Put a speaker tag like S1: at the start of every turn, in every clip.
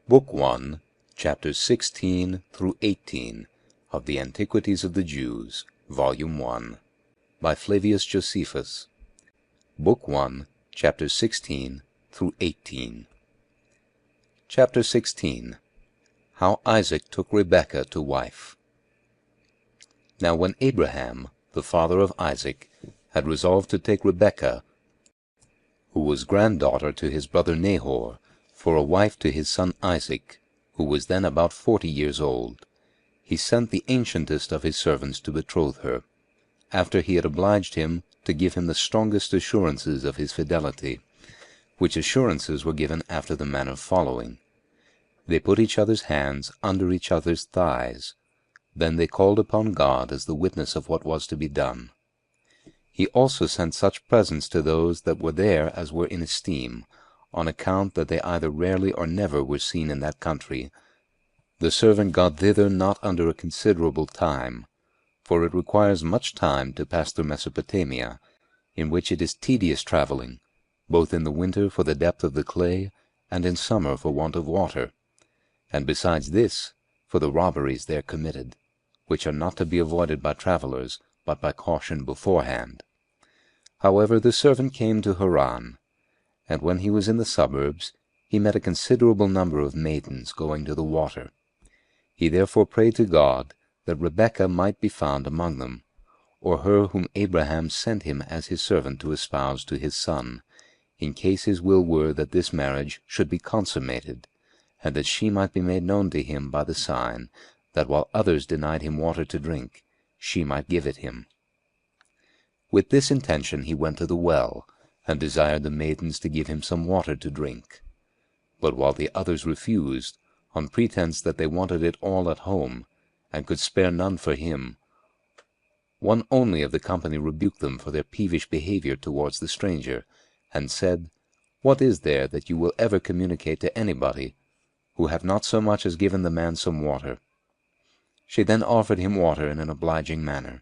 S1: Book 1, Chapters 16 through 18 of the Antiquities of the Jews, Volume 1, by Flavius Josephus. Book 1, Chapters 16 through 18. Chapter 16. How Isaac took Rebekah to wife. Now when Abraham, the father of Isaac, had resolved to take Rebekah, who was granddaughter to his brother Nahor, for a wife to his son Isaac, who was then about 40 years old, he sent the ancientest of his servants to betroth her, after he had obliged him to give him the strongest assurances of his fidelity, which assurances were given after the manner following. They put each other's hands under each other's thighs. Then they called upon God as the witness of what was to be done. He also sent such presents to those that were there as were in esteem, on account that they either rarely or never were seen in that country. The servant got thither not under a considerable time, for it requires much time to pass through Mesopotamia, in which it is tedious travelling, both in the winter for the depth of the clay, and in summer for want of water, and besides this, for the robberies there committed, which are not to be avoided by travellers, but by caution beforehand. However, the servant came to Haran, and when he was in the suburbs, he met a considerable number of maidens going to the water. He therefore prayed to God that Rebekah might be found among them, or her whom Abraham sent him as his servant to espouse to his son, in case his will were that this marriage should be consummated, and that she might be made known to him by the sign, that while others denied him water to drink, she might give it him. With this intention he went to the well, and desired the maidens to give him some water to drink. But while the others refused, on pretence that they wanted it all at home, and could spare none for him, one only of the company rebuked them for their peevish behavior towards the stranger, and said, What is there that you will ever communicate to anybody, who have not so much as given the man some water? She then offered him water in an obliging manner.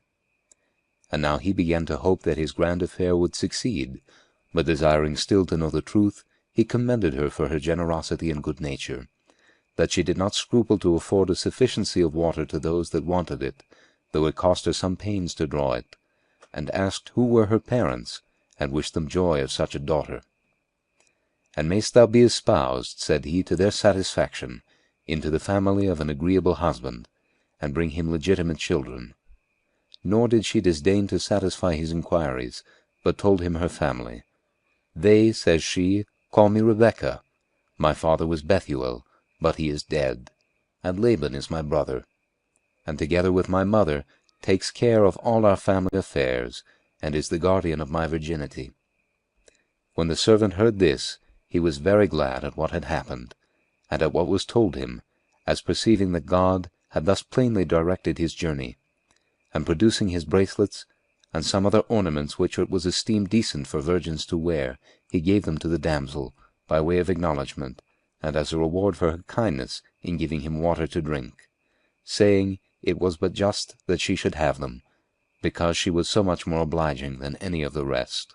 S1: And now he began to hope that his grand affair would succeed, but desiring still to know the truth, he commended her for her generosity and good nature, that she did not scruple to afford a sufficiency of water to those that wanted it, though it cost her some pains to draw it, and asked who were her parents, and wished them joy of such a daughter. And mayst thou be espoused, said he, to their satisfaction, into the family of an agreeable husband, and bring him legitimate children. Nor did she disdain to satisfy his inquiries, but told him her family. They, says she, call me Rebekah. My father was Bethuel, but he is dead, and Laban is my brother, and together with my mother takes care of all our family affairs, and is the guardian of my virginity. When the servant heard this, he was very glad at what had happened, and at what was told him, as perceiving that God had thus plainly directed his journey, and producing his bracelets, and some other ornaments which it was esteemed decent for virgins to wear, he gave them to the damsel, by way of acknowledgment, and as a reward for her kindness in giving him water to drink, saying it was but just that she should have them, because she was so much more obliging than any of the rest.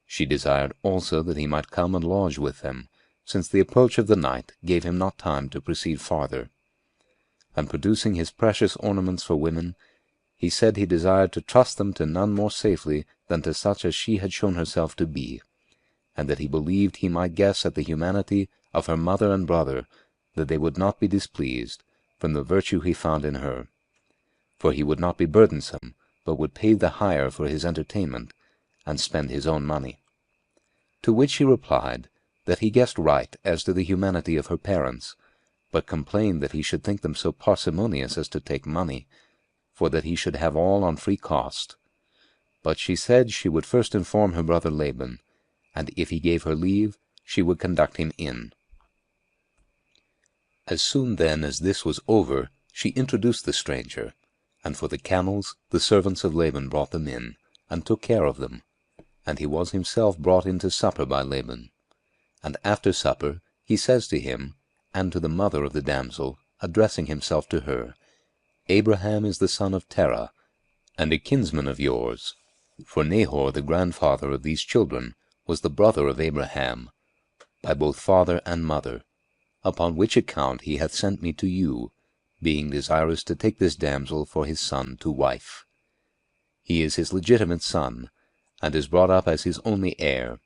S1: She desired also that he might come and lodge with them, since the approach of the night gave him not time to proceed farther. And producing his precious ornaments for women, he said he desired to trust them to none more safely than to such as she had shown herself to be, and that he believed he might guess at the humanity of her mother and brother, that they would not be displeased, from the virtue he found in her. For he would not be burdensome, but would pay the hire for his entertainment, and spend his own money. To which he replied, that he guessed right as to the humanity of her parents, but complained that he should think them so parsimonious as to take money, for that he should have all on free cost. But she said she would first inform her brother Laban, and if he gave her leave, she would conduct him in. As soon then as this was over, she introduced the stranger, and for the camels the servants of Laban brought them in, and took care of them, and he was himself brought in to supper by Laban. And after supper he says to him, and to the mother of the damsel, addressing himself to her, Abraham is the son of Terah, and a kinsman of yours, for Nahor the grandfather of these children was the brother of Abraham, by both father and mother, upon which account he hath sent me to you, being desirous to take this damsel for his son to wife. He is his legitimate son, and is brought up as his only heir.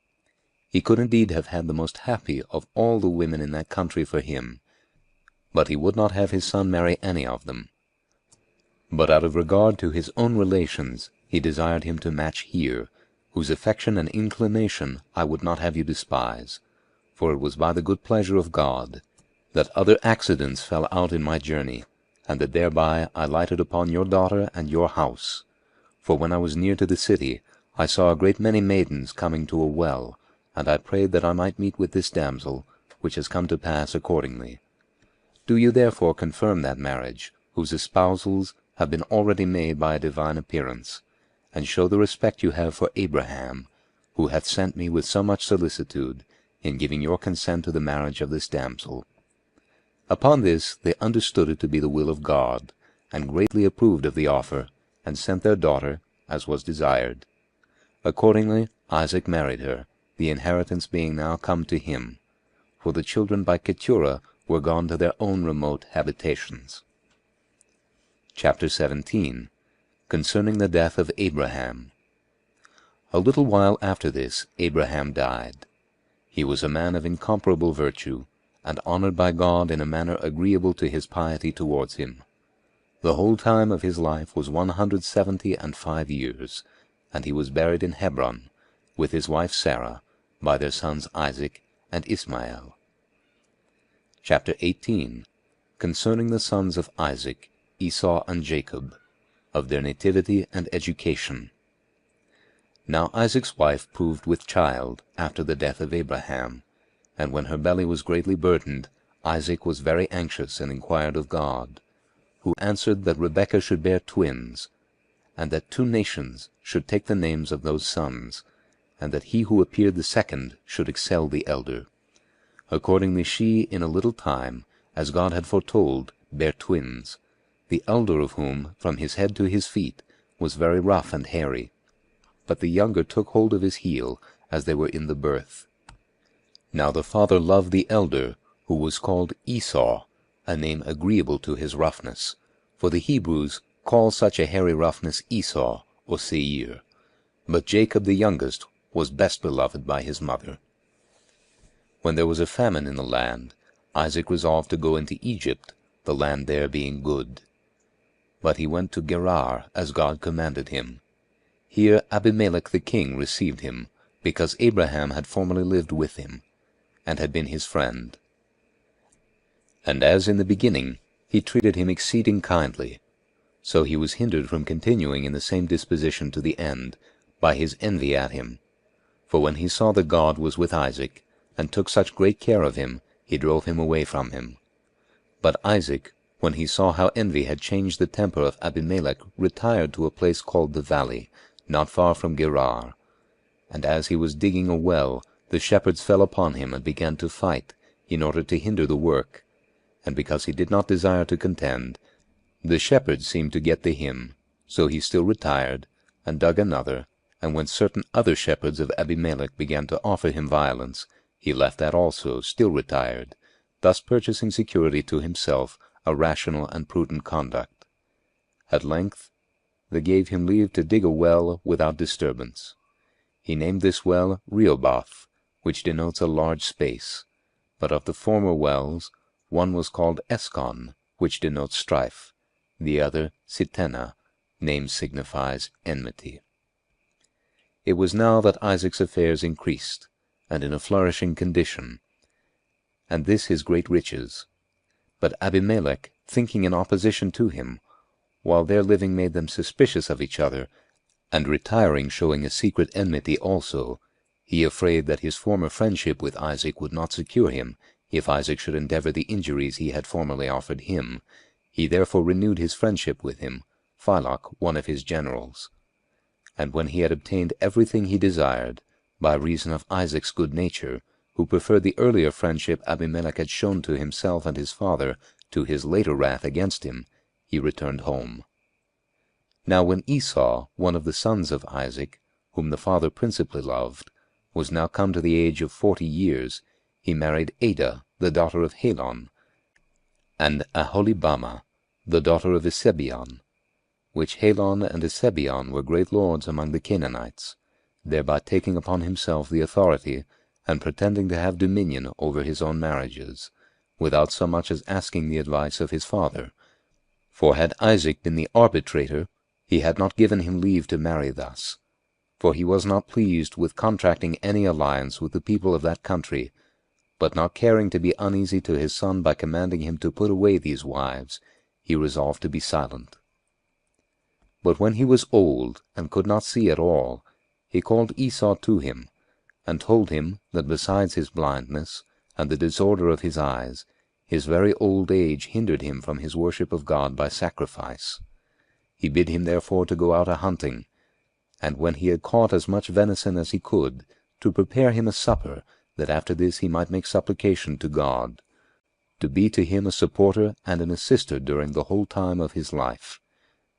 S1: He could indeed have had the most happy of all the women in that country for him, but he would not have his son marry any of them. But out of regard to his own relations, he desired him to match here, whose affection and inclination I would not have you despise, for it was by the good pleasure of God that other accidents fell out in my journey, and that thereby I lighted upon your daughter and your house. For when I was near to the city, I saw a great many maidens coming to a well, and I prayed that I might meet with this damsel, which has come to pass accordingly. Do you therefore confirm that marriage, whose espousals have been already made by a divine appearance, and show the respect you have for Abraham, who hath sent me with so much solicitude, in giving your consent to the marriage of this damsel. Upon this they understood it to be the will of God, and greatly approved of the offer, and sent their daughter, as was desired. Accordingly Isaac married her, the inheritance being now come to him, for the children by Keturah were gone to their own remote habitations. Chapter 17. Concerning the death of Abraham. A little while after this Abraham died. He was a man of incomparable virtue, and honored by God in a manner agreeable to his piety towards him. The whole time of his life was 175 years, and he was buried in Hebron, with his wife Sarah, by their sons Isaac and Ishmael. Chapter 18. Concerning the sons of Isaac, Esau and Jacob, of their nativity and education. Now Isaac's wife proved with child after the death of Abraham, and when her belly was greatly burdened, Isaac was very anxious and inquired of God, who answered that Rebekah should bear twins, and that 2 nations should take the names of those sons, and that he who appeared the second should excel the elder. Accordingly she, in a little time, as God had foretold, bare twins, the elder of whom, from his head to his feet, was very rough and hairy, but the younger took hold of his heel, as they were in the birth. Now the father loved the elder, who was called Esau, a name agreeable to his roughness, for the Hebrews call such a hairy roughness Esau, or Seir. But Jacob the youngest was best beloved by his mother. When there was a famine in the land, Isaac resolved to go into Egypt, the land there being good. But he went to Gerar, as God commanded him. Here Abimelech the king received him, because Abraham had formerly lived with him, and had been his friend. And as in the beginning, he treated him exceeding kindly, so he was hindered from continuing in the same disposition to the end, by his envy at him. For when he saw that God was with Isaac, and took such great care of him, he drove him away from him. But Isaac, when he saw how envy had changed the temper of Abimelech, retired to a place called the Valley, not far from Gerar. And as he was digging a well, the shepherds fell upon him and began to fight, in order to hinder the work. And because he did not desire to contend, the shepherds seemed to get to him. So he still retired, and dug another, and when certain other shepherds of Abimelech began to offer him violence, he left that also, still retired, thus purchasing security to himself, a rational and prudent conduct. At length they gave him leave to dig a well without disturbance. He named this well Rehoboth, which denotes a large space. But of the former wells, one was called Escon, which denotes strife, the other Sitena, name signifies enmity. It was now that Isaac's affairs increased, and in a flourishing condition, and this his great riches. But Abimelech, thinking in opposition to him, while their living made them suspicious of each other, and retiring showing a secret enmity also, he afraid that his former friendship with Isaac would not secure him, if Isaac should endeavor the injuries he had formerly offered him. He therefore renewed his friendship with him, Philok, one of his generals. And when he had obtained everything he desired, by reason of Isaac's good nature, who preferred the earlier friendship Abimelech had shown to himself and his father, to his later wrath against him, he returned home. Now when Esau, one of the sons of Isaac, whom the father principally loved, was now come to the age of 40 years, he married Adah, the daughter of Helon, and Aholibama, the daughter of Esebion, which Helon and Esebion were great lords among the Canaanites, thereby taking upon himself the authority, and pretending to have dominion over his own marriages, without so much as asking the advice of his father. For had Isaac been the arbitrator, he had not given him leave to marry thus. For he was not pleased with contracting any alliance with the people of that country, but not caring to be uneasy to his son by commanding him to put away these wives, he resolved to be silent. But when he was old, and could not see at all, he called Esau to him, and told him that besides his blindness, and the disorder of his eyes, his very old age hindered him from his worship of God by sacrifice. He bid him therefore to go out a-hunting, and when he had caught as much venison as he could, to prepare him a supper, that after this he might make supplication to God, to be to him a supporter and an assister during the whole time of his life,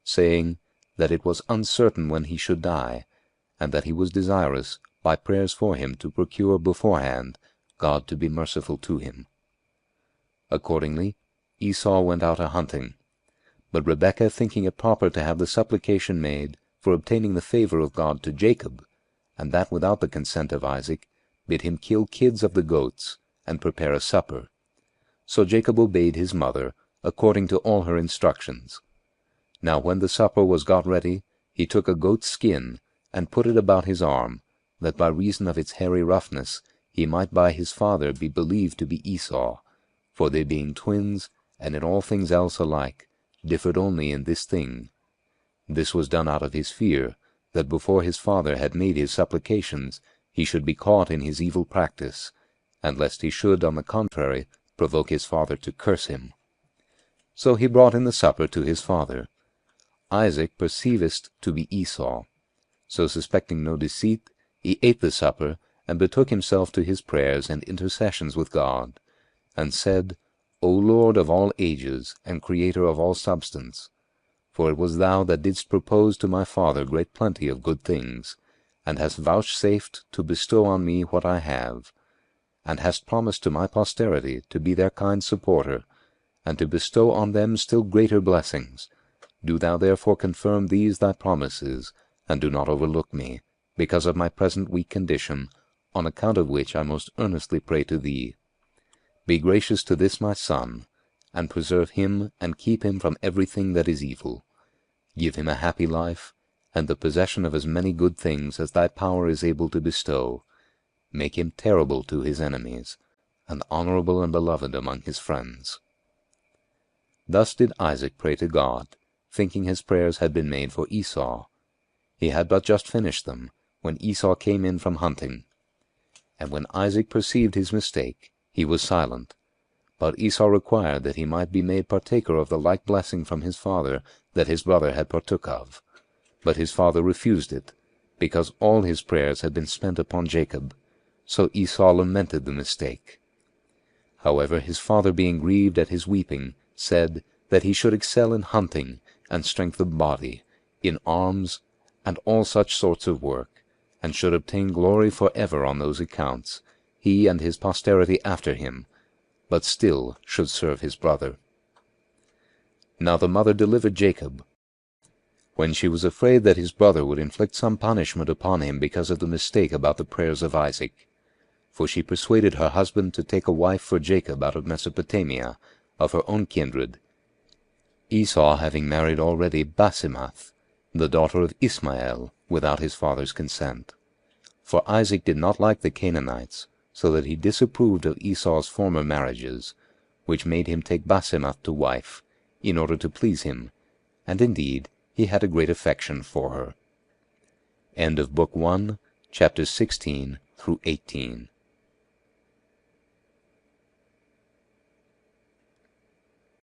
S1: saying that it was uncertain when he should die, and that he was desirous, by prayers for him, to procure beforehand God to be merciful to him. Accordingly, Esau went out a-hunting. But Rebekah, thinking it proper to have the supplication made for obtaining the favor of God to Jacob, and that without the consent of Isaac, bid him kill kids of the goats, and prepare a supper. So Jacob obeyed his mother, according to all her instructions. Now when the supper was got ready, he took a goat's skin, and put it about his arm, that by reason of its hairy roughness he might by his father be believed to be Esau, for they being twins, and in all things else alike, differed only in this thing. This was done out of his fear, that before his father had made his supplications, he should be caught in his evil practice, and lest he should, on the contrary, provoke his father to curse him. So he brought in the supper to his father. Isaac perceived to be Esau. So suspecting no deceit, he ate the supper, and betook himself to his prayers and intercessions with God, and said, O Lord of all ages, and Creator of all substance, for it was thou that didst propose to my father great plenty of good things, and hast vouchsafed to bestow on me what I have, and hast promised to my posterity to be their kind supporter, and to bestow on them still greater blessings. Do thou therefore confirm these thy promises, and do not overlook me, because of my present weak condition, on account of which I most earnestly pray to thee. Be gracious to this my son, and preserve him, and keep him from everything that is evil. Give him a happy life, and the possession of as many good things as thy power is able to bestow. Make him terrible to his enemies, and honorable and beloved among his friends. Thus did Isaac pray to God, thinking his prayers had been made for Esau. He had but just finished them, when Esau came in from hunting. And when Isaac perceived his mistake, he was silent. But Esau required that he might be made partaker of the like blessing from his father that his brother had partook of. But his father refused it, because all his prayers had been spent upon Jacob. So Esau lamented the mistake. However, his father, being grieved at his weeping, said that he should excel in hunting, and strength of body, in arms, and all such sorts of work, and should obtain glory for ever on those accounts, he and his posterity after him, but still should serve his brother. Now the mother delivered Jacob, when she was afraid that his brother would inflict some punishment upon him because of the mistake about the prayers of Isaac. For she persuaded her husband to take a wife for Jacob out of Mesopotamia, of her own kindred, Esau having married already Basemath, the daughter of Ishmael, without his father's consent. For Isaac did not like the Canaanites, so that he disapproved of Esau's former marriages, which made him take Basemath to wife, in order to please him, and indeed he had a great affection for her. End of Book 1, chapters 16 through 18.